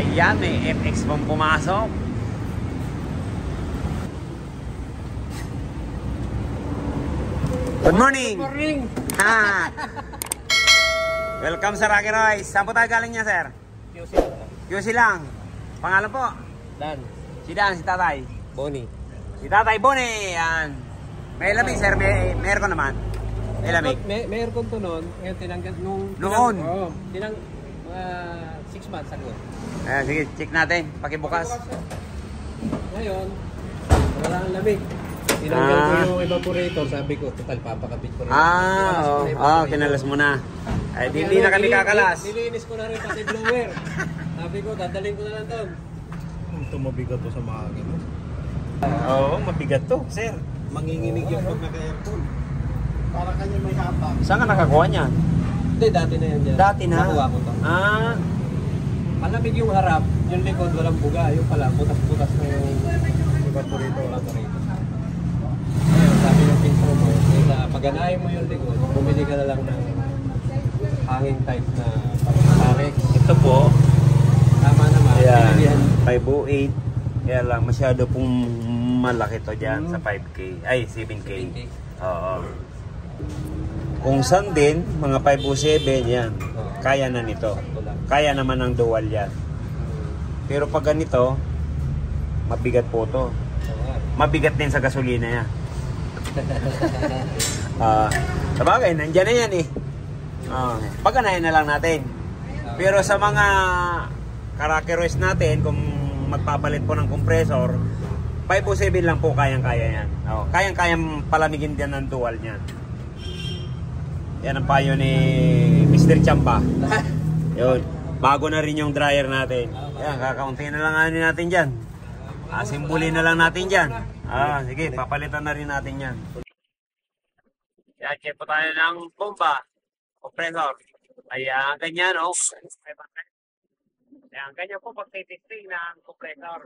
Ayan, may FX pong pumasok. Good morning! Good morning! Ha! Welcome sa Rocky Royce. Saan po tayo galing niya, sir? QC. QC lang. Pangalan po? Dan. Si Dan, si Tatay. Bonnie. Si Tatay Bonnie. Yan. May lamig, sir. May aircon naman. May lamig. May aircon to noon. Ngayon tinanggal Noon? Oo. 6 months ago. Ayan, sige, check natin. Pakibukas. Ngayon, wala ang lamig. Tinanggal ko yung evaporator. Sabi ko, total, papakabit ko rin. Kinalas mo na. Ay, hindi na kami kakalas. Nilinis ko na rin pati blower. Sabi ko, dadaling ko na lang doon. Ito mabigat to sa mahangin. Oo, mabigat to, sir. Manginginig yung pag naka-aircon. Para kanya may hapak. Saan ka nakakuha niya? Hindi, dati na yan dyan. Dati na? Nakuha ko to. Malamig yung harap, yung likod walang buga. Yung pala, butas-butas na yung evaporator. Ayun, sabi ng pinto mo, paganahin mo yung likod, bumili ka na lang ng hanging type na pang-tarik. Ito po. Tama naman. Ayan, 508. Kaya lang, masyado pong malaki to dyan sa 5K. Ay, 7K. Oo. Kung saan din, mga 507, yan. Kaya na nito. Kaya naman ng dual yan. Pero pag ganito, mabigat po to. Mabigat din sa gasolina yan. Sabagay, nandyan na yan eh. Pagkanahin na lang natin. Pero sa mga Karakeroes natin, kung magpapalit po ng compressor, 507 lang po kayang-kaya yan. Kayang-kayang palamigin din ng dual niyan. Yan ang payo ni Mr. Chamba. Yun. Bago na rin yung dryer natin. Yan, kakaunti na lang natin dyan. Asimbulin na lang natin dyan. Sige, papalitan na rin natin yan. Yan, check po tayo ng bomba. Compressor. Ayan, ganyan, oh. Ayan, ganyan po pagtitesting ng compressor.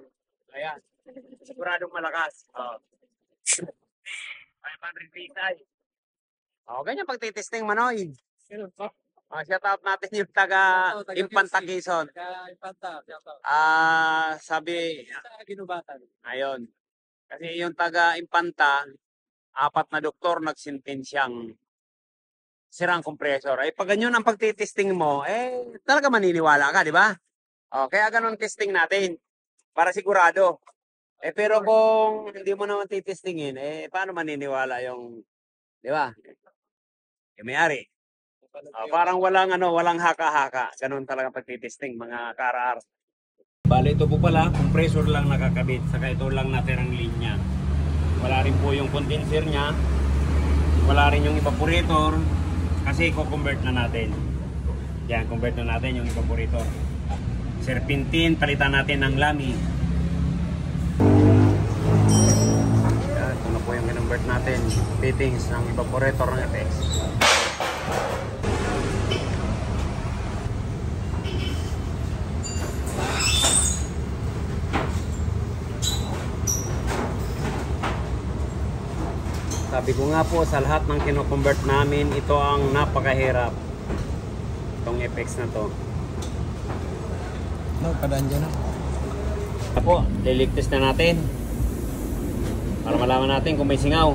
Ayan. Siguradong malakas. 500 PSI. Ganyan pagtitesting, Manoy. Shout out natin yung taga-Impanta Quezon. Sabi, Ginubatan. ayun. Kasi yung taga-Impanta, 4 na doktor nagsentensyang sirang compressor. Ay, pag ganyan ang pagtitesting mo, talaga maniniwala ka, di ba? Kaya ganun testing natin. Para sigurado. Pero kung hindi mo naman titestingin, paano maniniwala yung, di ba? May-ari. Parang walang haka-haka. Ganun talaga pagtitesting, mga karar. Bale, ito po pala, compressor lang nakakabit. Saka ito lang natirang linya. Wala rin po yung condenser niya. Wala rin yung evaporator. Kasi i-convert na natin. Yan, convert na natin yung evaporator. Serpentine, palitan natin ng lami. Yan, ito na po yung convert natin. Fittings ng evaporator ng FX. Sabi ko nga po, sa lahat ng kino-convert namin, ito ang napakahirap. Itong FX na to. Padaan dyan na. Apo, liligtas na natin. Para malaman natin kung may singaw.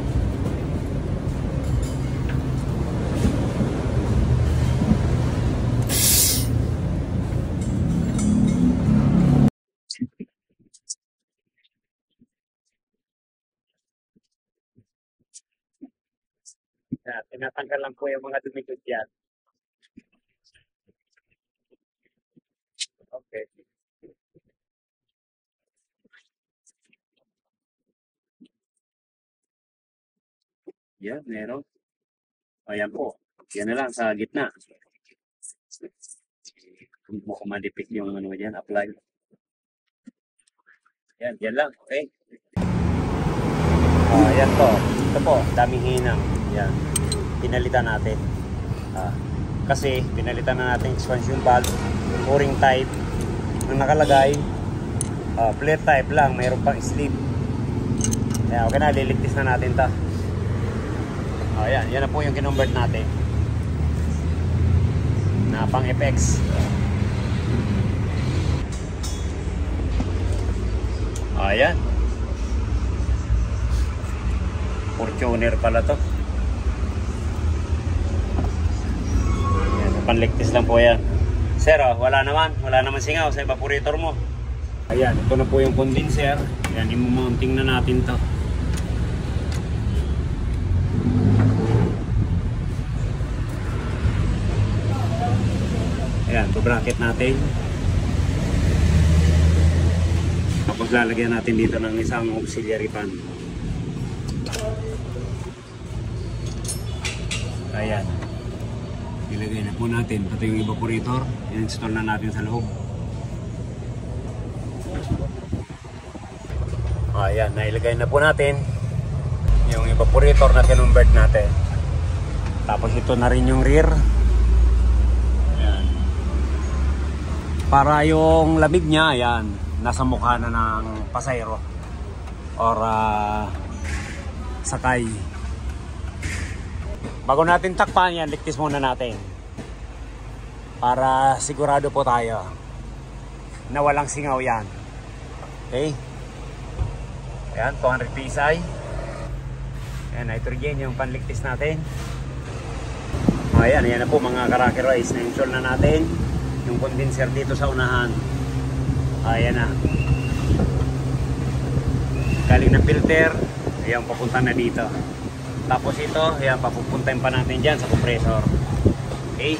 Tinatanggal lang po yung mga dumikot yan. Okay. Yan, meron. Ayan po. Yan na lang sa gitna. Kung mo kumadipit yung ano dyan, apply. Yan lang. Okay. Yan po. Ito po, daming hinang. Yan. Pinalitan natin. Kasi pinalitan na natin expansion valve, o-ring type ang nakalagay. Flare type lang, mayroon pang sleeve. Ayan, okay na, liligtis na natin ta. Ayan, yan na po yung kinonvert natin na pang FX. Ayan. Fortuner pala to. Ayan, panligtis lang po yan. Sir, wala naman singaw sa evaporator mo. Ayan, ito na po yung condenser. Ayan, i-mounting na natin to. Ayan, bracket natin. Tapos lalagyan natin dito ng isang auxiliary fan. Ayan. Ilagay na po natin. Pati yung evaporator. I-install na natin sa loob. Ayan, nailagay na po natin yung evaporator na kinonvert natin. Tapos ito na rin yung rear. Ayan. Para yung lamig niya, ayan, nasa mukha na ng pasayro or sakay. Bago natin takpan yan, ligtis muna natin para sigurado po tayo na walang singaw yan. Okay? Ayan, 200 PSI. Ayan, nitrogen yung panligtis natin. Ayan, ayan na po mga Karaker Rice. Na-install na natin yung condenser dito sa unahan. Ayan na. Galing ng filter. Ayan, papunta na dito. Tapos ito, ayan, papupuntahin pa natin dyan sa compressor. Okay?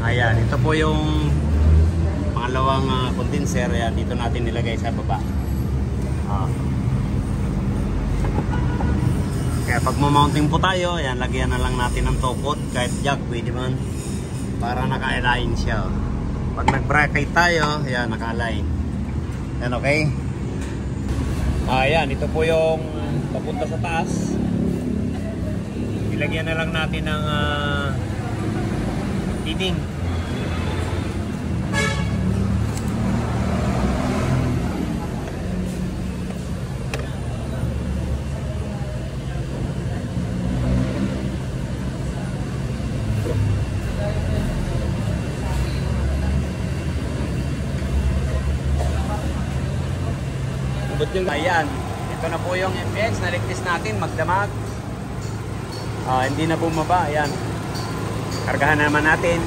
Ayan, ito po yung pangalawang condenser. Ayan, dito natin nilagay sa baba. Kaya pag mamounting po tayo, ayan, lagyan na lang natin ng topot. Kahit jack, pwede man. Para naka-align siya. Pag nag-bracket tayo, ayan, naka-align. Ayan, okay? Ayan, ito po yung papunta sa taas. Ilagyan na lang natin ng tining. Ayan, ito na po yung MPX na ligtis natin, magdamag. Hindi na bumaba. Ayan, kargahan naman natin.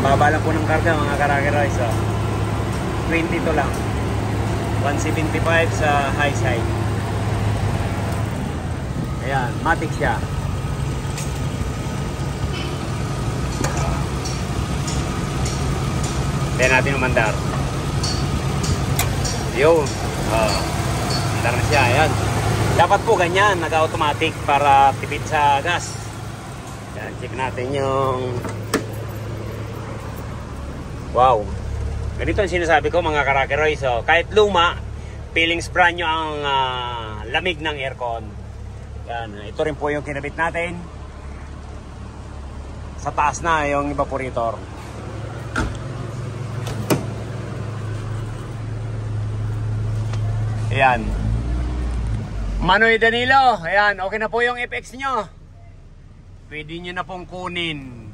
Baba lang po ng karga mga Karaker Rice. 22 lang, 175 sa high side. Ayan, matic siya. Kaya natin umandar. Yun. Andar na siya. Ayan. Dapat po ganyan. Nag-automatic para tipid sa gas. Ayan. Check natin yung... Wow. Ganito ang sinasabi ko mga Karaker Rice. So, kahit luma, feelings brand nyo ang lamig ng aircon. Ayan. Ito rin po yung kinabit natin. Sa taas na yung evaporator. Ayan. Manoy Danilo. Ayan. Okay na po yung FX nyo. Pwede nyo na pong kunin.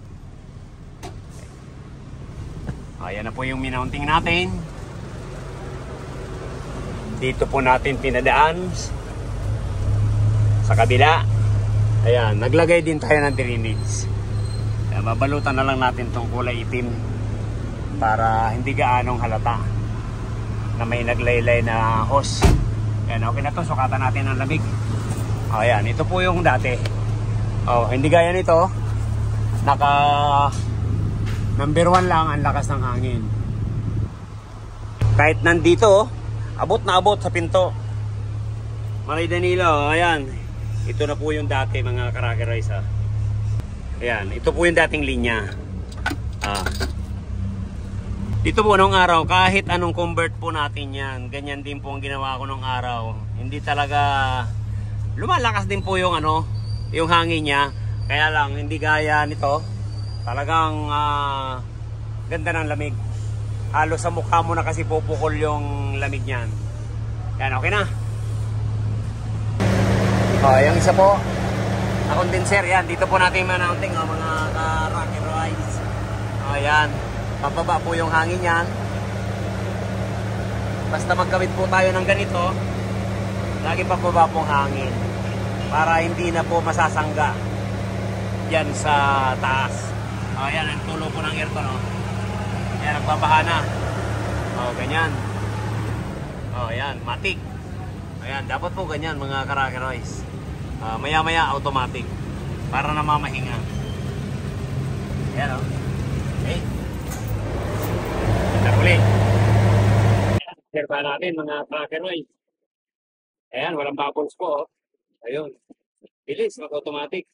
Ayan na po yung minounting natin. Dito po natin pinadaan. Sa kabila. Ayan. Naglagay din tayo ng drainage. Ayan, babalutan na lang natin tong kulay itim. Para hindi gaanong halata na may naglaylay na hose. Ayan, okay na to. Sukatan natin ang lamig. Ayan, ito po yung dati. Hindi gaya nito. Naka number 1 lang ang lakas ng hangin. Kahit nandito, abot na abot sa pinto. Manoy Danilo, ayan. Ito na po yung dati mga Karaker Rice. Ayan, ito po yung dating linya. Dito po nung araw, kahit anong convert po natin yan, ganyan din po ang ginawa ko nung araw. Hindi talaga, lumalakas din po yung yung hangin niya. Kaya lang, hindi gaya nito. Talagang ganda ng lamig. Halos sa mukha mo na kasi pupukol yung lamig niyan. Yan, okay na. Oh, yung isa po, na condenser, yan. Dito po natin mounting, oh, mga rocker rides. Oh, yan. Pababa po yung hangin yan. Basta magkabit po tayo ng ganito, lagi pababa pong hangin. Para hindi na po masasangga yan sa taas. Oh, yan, ang tulo po ng aircon, oh. Yan, nagbabaha na. Oh, ganyan. Oh, yan, matik. Ayan, dapat po ganyan mga karakeroys. Maya-maya automatic para na mamahinga. Ayan, oh. Okay. Nakuli. Share pa natin mga karakeroys. Ayan, walang bubbles po, oh. Ayun. Bilis, mag-automatic.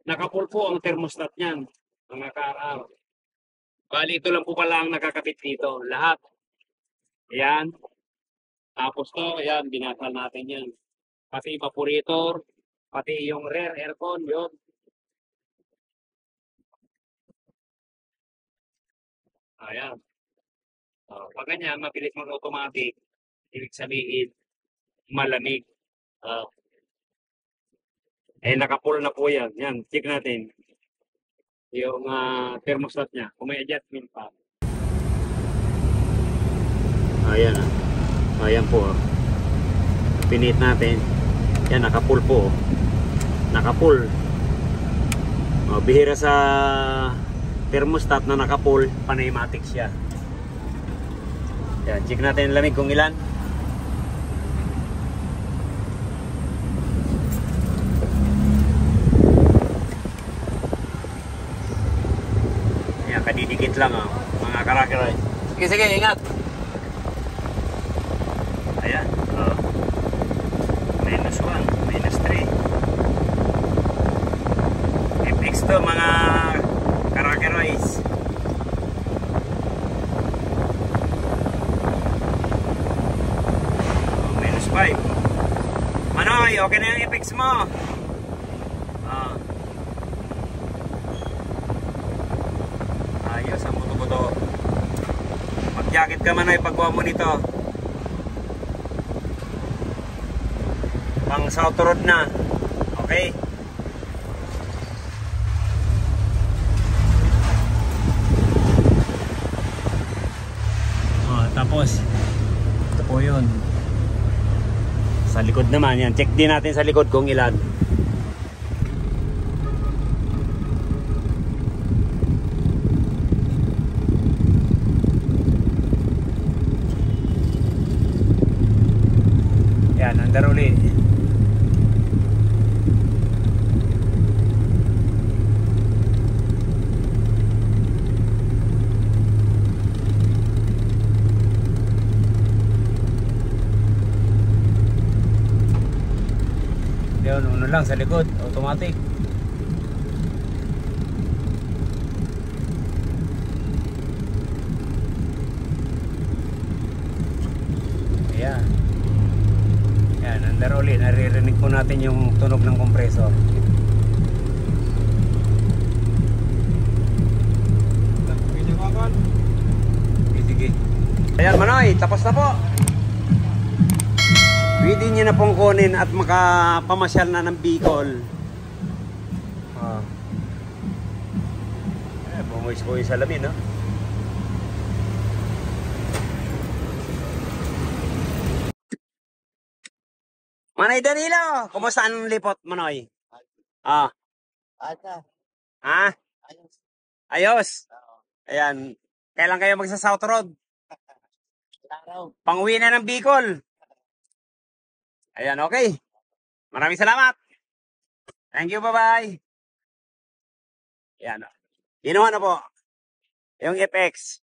Naka-full po ang thermostat niyan, mga ka-RR. Bali, ito lang po pala ang nakakapit dito. Lahat. Ayan. Tapos to, ayan, binasal natin yan. Pati evaporator, pati yung rear aircon, yun. Ayan. Pag ganyan, mabilis mag-automatic, ibig sabihin, malamig. Naka-full na po yan. Yan, check natin. Yung thermostat niya, kung may adjustment pa. Ayan, ayan po. Pinit natin. Yan, naka-full po. Naka-full. Bihira sa thermostat na naka-full, pneumatic siya. Yan, check natin ang lamig kung ilan. Yan, kadidikit lang, oh, mga karakeroy. Sige, sige, ingat. Ayan, oh. -1, -3. FX to mga karakeroys. -5. Manoy, okay na yung FX mo. Ayos ang buto-buto. Mag-jacket ka, Manoy, pagkuha mo nito. Pang South Road na. Okay? Tapos ito po yun. Sa likod naman yan. Check din natin sa likod kung ilan. Yan, under uli. Yun, uno lang sa likod, automatic. Ayan. Yan, under uli. Naririnig po natin yung tunog ng compressor. Sige. Ayan, Manoy, tapos na po. Pwede nyo na pong kunin at makapamasyal na ng Bicol. Bumuis-buis sa lamin, no? Manoy Danilo, kumusta ang lipot, Manoy? Ha? Ayos. Ayan. Kailan kayo magsa South Road? Pang-uwi na ng Bicol. Ayan, okay. Maraming salamat. Thank you, bye-bye. Ayan. Ginawa na po yung FX.